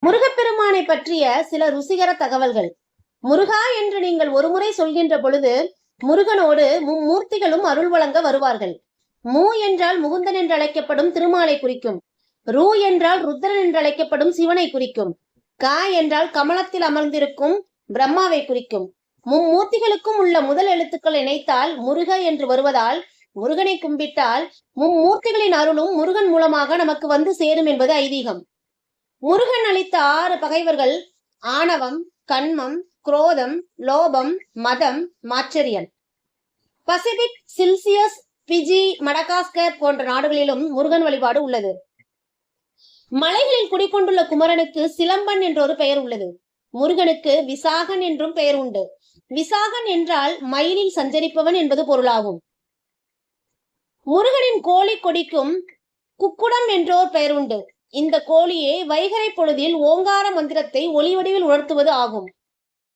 முருகப்பெருமானை பற்றிய சில ருசிகர தகவல்கள். முருகா என்று நீங்கள் ஒருமுறை சொல்கின்ற பொழுது முருகனோடு மும்மூர்த்திகளும் அருள் வழங்க வருவார்கள். மூ என்றால் முகுந்தன் என்று அழைக்கப்படும் திருமாலை குறிக்கும். ரூ என்றால் ருத்ரன் என்று அழைக்கப்படும் சிவனை குறிக்கும். கா என்றால் கமலத்தில் அமர்ந்திருக்கும் பிரம்மாவை குறிக்கும். மும்மூர்த்திகளுக்கும் உள்ள முதல் எழுத்துக்கள் இணைத்தால் முருக என்று வருவதால் முருகனை கும்பிட்டால் மும்மூர்த்திகளின் அருளும் முருகன் மூலமாக நமக்கு வந்து சேரும் என்பது ஐதீகம். முருகன் அளித்த 6 பகைவர்கள் ஆணவம், கண்மம், குரோதம், லோபம், மதம், மாச்சரியன். பசிபிக், சில்சியஸ், பிஜி, மடகாஸ்கர் போன்ற நாடுகளிலும் முருகன் வழிபாடு உள்ளது. மலைகளில் குடிக்கொண்டுள்ள குமரனுக்கு சிலம்பன் என்றொரு பெயர் உள்ளது. முருகனுக்கு விசாகன் என்றும் பெயர் உண்டு. விசாகன் என்றால் மயிலில் சஞ்சரிப்பவன் என்பது பொருளாகும். முருகனின் கோழி கொடிக்கும் குக்குடம் என்றோர் பெயர் உண்டு. இந்த கோழியே வைகறை பொழுதில் ஓங்கார மந்திரத்தை ஒளி வடிவில் உணர்த்துவது ஆகும்.